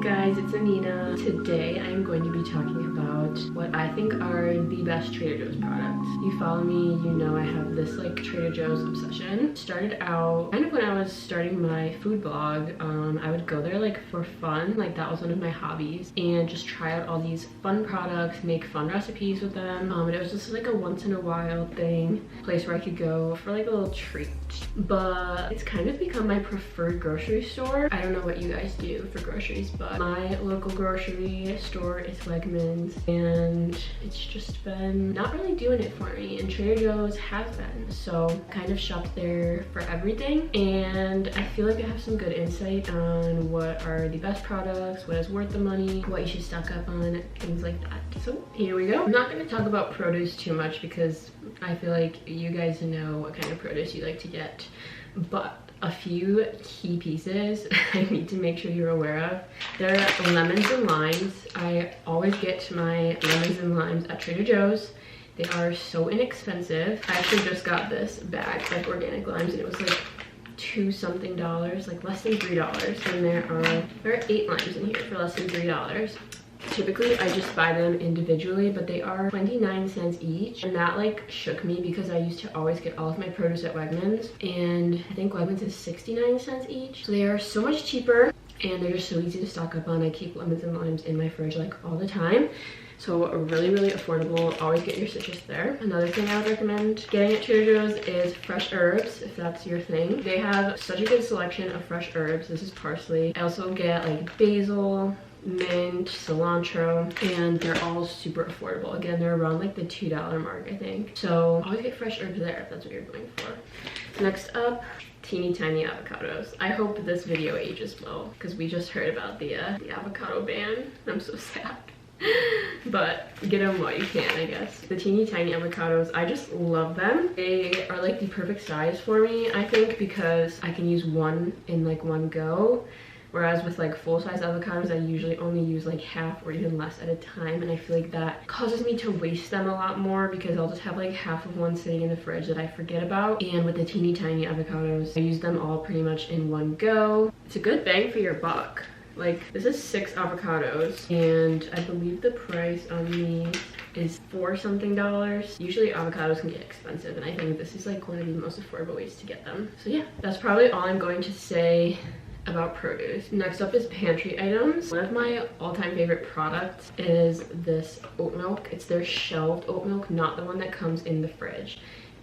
guys, it's Anina. Today I am going to be talking about what I think are the best Trader Joe's products. If you follow me, you know I have this like Trader Joe's obsession. Started out kind of when I was starting my food blog. I would go there like for fun, like that was one of my hobbies, and just try out all these fun products, make fun recipes with them. And it was just like a once in a while thing, place where I could go for like a little treat. But it's kind of become my preferred grocery store. I don't know what you guys do for groceries, but my local grocery store is Wegmans, and it's just been not really doing it for me, and Trader Joe's has been. So I kind of shopped there for everything, and I feel like I have some good insight on what are the best products, what is worth the money, what you should stock up on, things like that. So here we go. I'm not going to talk about produce too much because I feel like you guys know what kind of produce you like to get, but a few key pieces I need to make sure you're aware of. There are lemons and limes. I always get my lemons and limes at Trader Joe's. They are so inexpensive. I actually just got this bag of organic limes and it was like $2 something, like less than $3. And there are 8 limes in here for less than $3. Typically I just buy them individually, but they are 29 cents each, and that like shook me because I used to always get all of my produce at Wegmans, and I think Wegmans is 69 cents each. So they are so much cheaper and they're just so easy to stock up on. I keep lemons and limes in my fridge like all the time. So really affordable. Always get your citrus there. Another thing I would recommend getting at Trader Joe's is fresh herbs, if that's your thing. They have such a good selection of fresh herbs. This is parsley. I also get like basil, mint, cilantro, and they're all super affordable. Again, they're around like the $2 mark, I think. So always get fresh herbs there if that's what you're going for. Next up, teeny tiny avocados. I hope this video ages well because we just heard about the avocado ban. I'm so sad. But get them while you can, I guess. The teeny tiny avocados, I just love them. They are like the perfect size for me, I think, because I can use one in like one go. Whereas with like full-size avocados, I usually only use like half or even less at a time, and I feel like that causes me to waste them a lot more because I'll just have like half of one sitting in the fridge that I forget about. And with the teeny tiny avocados, I use them all pretty much in one go. It's a good bang for your buck. Like, this is 6 avocados, and I believe the price on these is $4 something. Usually avocados can get expensive, and I think this is like one of the most affordable ways to get them. So yeah, that's probably all I'm going to say about produce. Next up is pantry items. One of my all-time favorite products is this oat milk. It's their shelved oat milk, not the one that comes in the fridge.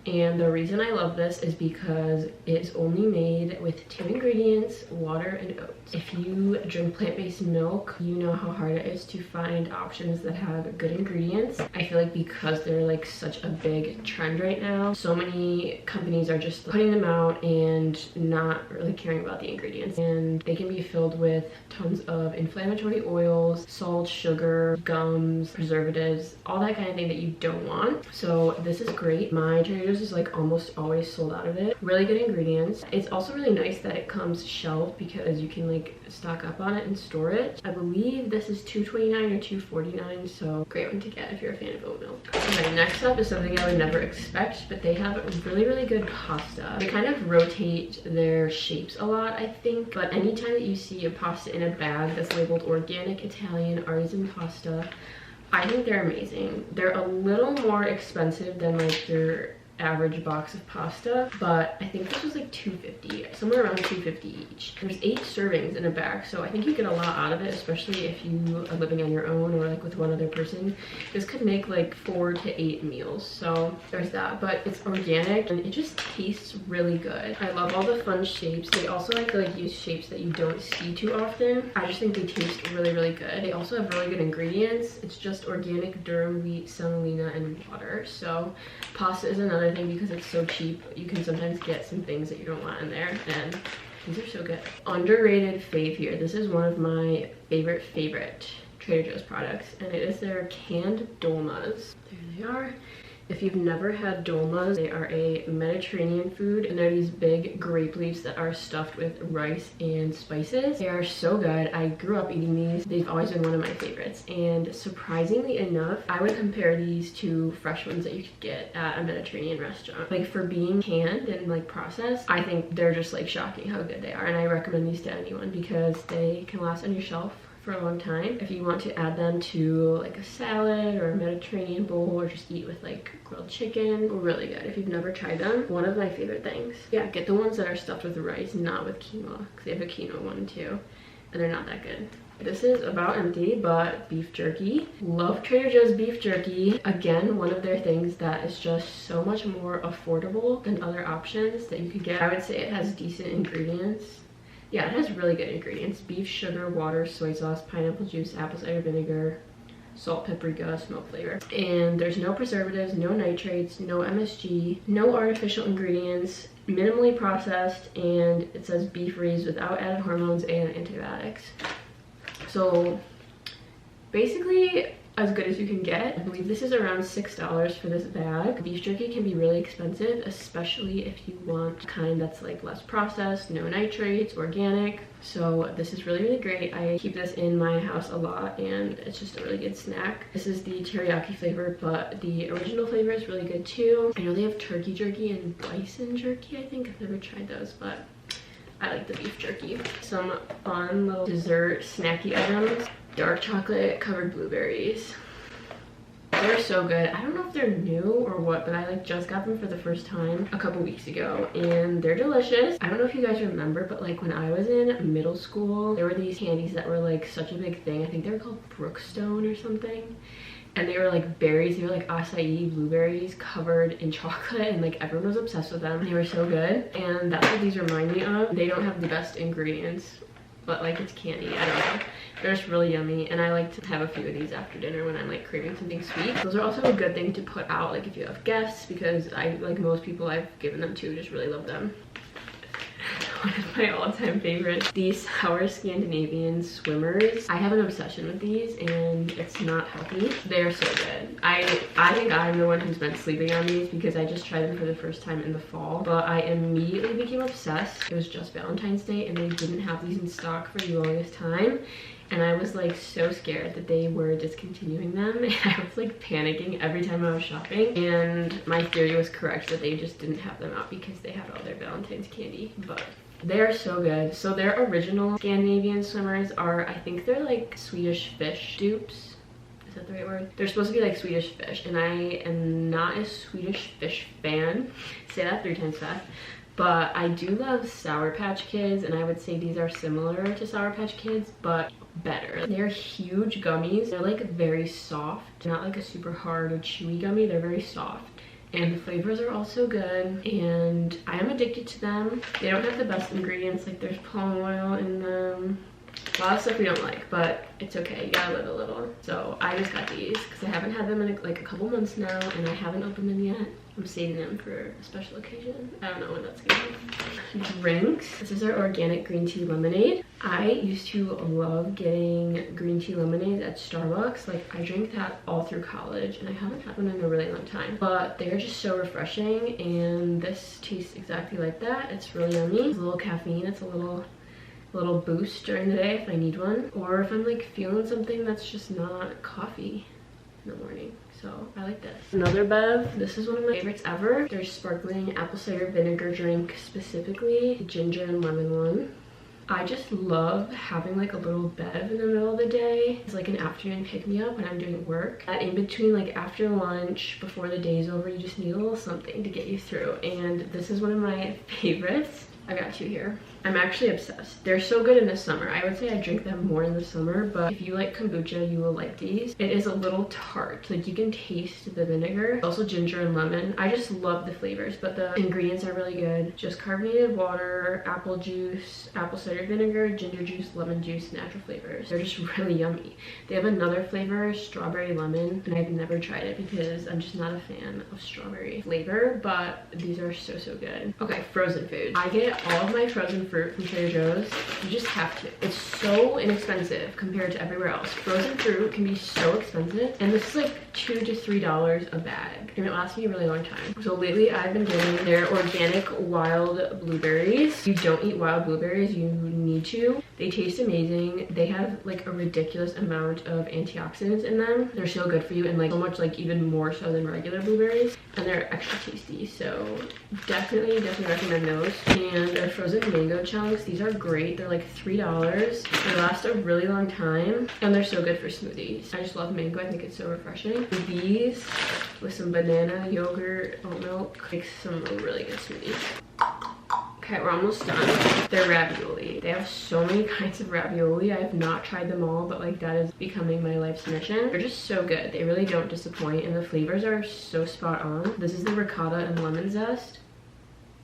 And the reason I love this is because it's only made with 2 ingredients, water and oats. If you drink plant-based milk, you know how hard it is to find options that have good ingredients. I feel like because they're like such a big trend right now, so many companies are just putting them out and not really caring about the ingredients. And they can be filled with tons of inflammatory oils, salt, sugar, gums, preservatives, all that kind of thing that you don't want. So this is great. My Trader Joe's is like almost always sold out of it. Really good ingredients. It's also really nice that it comes shelved because you can like stock up on it and store it. I believe this is $2.29 or $2.49, so great one to get if you're a fan of oat milk. Okay, next up is something I would never expect, but they have really good pasta. They kind of rotate their shapes a lot, I think, but anytime that you see a pasta in a bag that's labeled organic Italian artisan pasta, I think they're amazing. They're a little more expensive than like your average box of pasta, but I think this was like $2.50, somewhere around $2.50 each. There's 8 servings in a bag, so I think you get a lot out of it, especially if you are living on your own or like with one other person. This could make like 4 to 8 meals, so there's that. But it's organic and it just tastes really good. I love all the fun shapes. They also like to use shapes that you don't see too often. I just think they taste really good. They also have really good ingredients. It's just organic durum wheat, semolina, and water. So pasta is another thing because it's so cheap. You can sometimes get some things that you don't want in there, and these are so good. Underrated fave here. This is one of my favorite Trader Joe's products, and it is their canned dolmas. There they are. If you've never had dolmas, they are a Mediterranean food, and they're these big grape leaves that are stuffed with rice and spices. They are so good. I grew up eating these. They've always been one of my favorites, and surprisingly enough, I would compare these to fresh ones that you could get at a Mediterranean restaurant. Like, for being canned and like processed, I think they're just like shocking how good they are, and I recommend these to anyone because they can last on your shelf for a long time. If you want to add them to like a salad or a Mediterranean bowl, or just eat with like grilled chicken, really good. If you've never tried them, one of my favorite things. Yeah, get the ones that are stuffed with rice, not with quinoa, because they have a quinoa one too, and they're not that good. This is about empty, but beef jerky. Love Trader Joe's beef jerky. Again, one of their things that is just so much more affordable than other options that you could get. I would say it has decent ingredients. Yeah, it has really good ingredients. Beef, sugar, water, soy sauce, pineapple juice, apple cider vinegar, salt, paprika, smoke flavor. And there's no preservatives, no nitrates, no MSG, no artificial ingredients, minimally processed, and it says beef raised without added hormones and antibiotics. So basically as good as you can get. I believe this is around $6 for this bag. Beef jerky can be really expensive, especially if you want a kind that's like less processed, no nitrates, organic. So this is really, really great. I keep this in my house a lot and it's just a really good snack. This is the teriyaki flavor, but the original flavor is really good too. I know they have turkey jerky and bison jerky, I think. I've never tried those, but I like the beef jerky. Some fun little dessert snacky items. Dark chocolate covered blueberries. They're so good. I don't know if they're new or what, but I like just got them for the first time a couple weeks ago and they're delicious. I don't know if you guys remember, but like when I was in middle school, there were these candies that were like such a big thing. I think they were called Brookstone or something. And they were like berries, they were like acai blueberries covered in chocolate, and like everyone was obsessed with them. They were so good, and that's what these remind me of. They don't have the best ingredients, but like it's candy, I don't know. They're just really yummy, and I like to have a few of these after dinner when I'm like craving something sweet. Those are also a good thing to put out like if you have guests, because I, like most people I've given them to, just really love them. One of my all-time favorites, these sour Scandinavian swimmers. I have an obsession with these and it's not healthy. They're so good. I think I'm the one who's been sleeping on these because I just tried them for the first time in the fall, but I immediately became obsessed. It was just Valentine's Day and they didn't have these in stock for the longest time. And I was like so scared that they were discontinuing them, and I was like panicking every time I was shopping, and my theory was correct that they just didn't have them out because they had all their Valentine's candy. But they're so good. So their original Scandinavian swimmers are, I think they're like Swedish fish dupes. Is that the right word? They're supposed to be like Swedish fish, and I am not a Swedish fish fan. Say that 3 times fast. But I do love Sour Patch Kids, and I would say these are similar to Sour Patch Kids, but better. They're huge gummies. They're like very soft, not like a super hard or chewy gummy. They're very soft. And the flavors are also good, and I am addicted to them. They don't have the best ingredients, like there's palm oil in them. A lot of stuff we don't like, but it's okay. You gotta live a little. So I just got these because I haven't had them in like a couple months now, and I haven't opened them yet. I'm saving them for a special occasion. I don't know when that's gonna be. Drinks. This is our organic green tea lemonade. I used to love getting green tea lemonade at Starbucks. Like I drank that all through college, and I haven't had one in a really long time. But they're just so refreshing, and this tastes exactly like that. It's really yummy. It's a little caffeine. It's a little boost during the day if I need one, or if I'm like feeling something that's just not coffee in the morning. So I like this. Another bev, this is one of my favorites ever. There's sparkling apple cider vinegar drink, specifically the ginger and lemon one. I just love having like a little bev in the middle of the day. It's like an afternoon pick-me-up when I'm doing work. That in between, like after lunch, before the day's over, you just need a little something to get you through. And this is one of my favorites. I got 2 here. I'm actually obsessed. They're so good in the summer. I would say I drink them more in the summer, but if you like kombucha, you will like these. It is a little tart. Like you can taste the vinegar. Also ginger and lemon. I just love the flavors, but the ingredients are really good. Just carbonated water, apple juice, apple cider vinegar, ginger juice, lemon juice, natural flavors. They're just really yummy. They have another flavor, strawberry lemon, and I've never tried it because I'm just not a fan of strawberry flavor, but these are so, so good. Okay, frozen food. I get all of my frozen fruit from Trader Joe's. You just have to. It's so inexpensive compared to everywhere else. Frozen fruit can be so expensive, and this is like $2 to $3 a bag, and it lasts me a really long time. So lately I've been getting their organic wild blueberries. If you don't eat wild blueberries, you need to. They taste amazing. They have like a ridiculous amount of antioxidants in them. They're so good for you, and like so much, like even more so than regular blueberries, and they're extra tasty. So definitely recommend those. And their frozen mango chunks, these are great. They're like $3. They last a really long time, and they're so good for smoothies. I just love mango. I think it's so refreshing. These with some banana, yogurt, oat milk makes some really good smoothies. Okay, we're almost done. They're ravioli. They have so many kinds of ravioli. I have not tried them all, but like that is becoming my life's mission. They're just so good. They really don't disappoint, and the flavors are so spot on. This is the ricotta and lemon zest.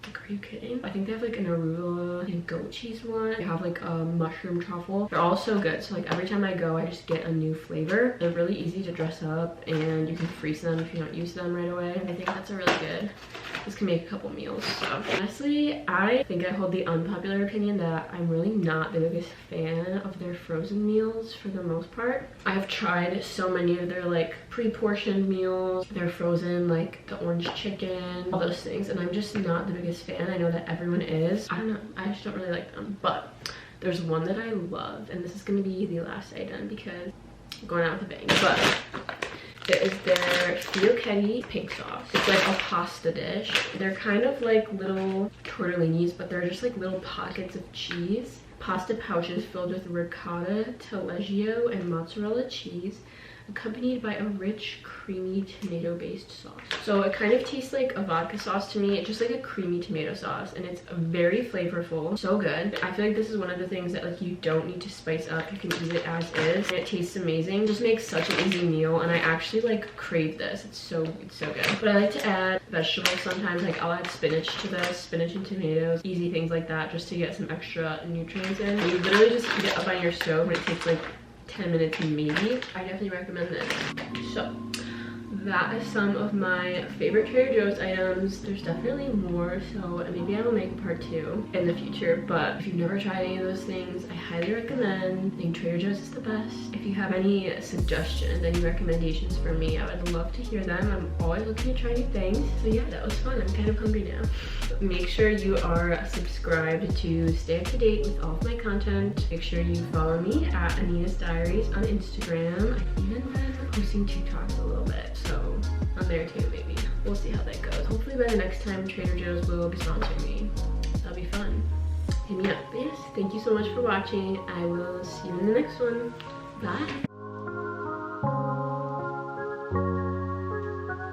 Like, are you kidding? I think they have like an arugula and goat cheese one. They have like a mushroom truffle. They're all so good. So like every time I go, I just get a new flavor. They're really easy to dress up, and you can freeze them if you don't use them right away. I think that's a really good. This can make a couple meals. So honestly, I think I hold the unpopular opinion that I'm really not the biggest fan of their frozen meals for the most part. I've tried so many of their like pre-portioned meals, their frozen like the orange chicken, all those things, and I'm just not the biggest fan. I know that everyone is. I don't know, I just don't really like them, but there's one that I love, and this is gonna be the last item because I'm going out with a bang. But it is their fiocchetti pink sauce. It's like a pasta dish. They're kind of like little tortellinis, but they're just like little pockets of cheese. Pasta pouches filled with ricotta, taleggio, and mozzarella cheese, accompanied by a rich, creamy tomato-based sauce. So it kind of tastes like a vodka sauce to me. It's just like a creamy tomato sauce, and it's very flavorful. So good. I feel like this is one of the things that like you don't need to spice up. You can eat it as is, and it tastes amazing. It just makes such an easy meal, and I actually like crave this. It's so good. But I like to add vegetables sometimes. Like I'll add spinach to this, spinach and tomatoes, easy things like that, just to get some extra nutrients in. And you literally just heat it up on your stove, and it takes like 10 minutes maybe. I definitely recommend this. So that is some of my favorite Trader Joe's items. There's definitely more, so maybe I will make a part 2 in the future. But if you've never tried any of those things, I highly recommend. I think Trader Joe's is the best. If you have any suggestions, any recommendations for me, I would love to hear them. I'm always looking to try new things. So yeah, that was fun. I'm kind of hungry now. But make sure you are subscribed to stay up to date with all of my content. Make sure you follow me at Anita's Diaries on Instagram. I've even been posting TikToks a little bit, so I'm there too. Maybe we'll see how that goes. Hopefully by the next time Trader Joe's will be sponsoring me. That'll be fun. Hit me up. But yes, thank you so much for watching. I will see you in the next one. Bye.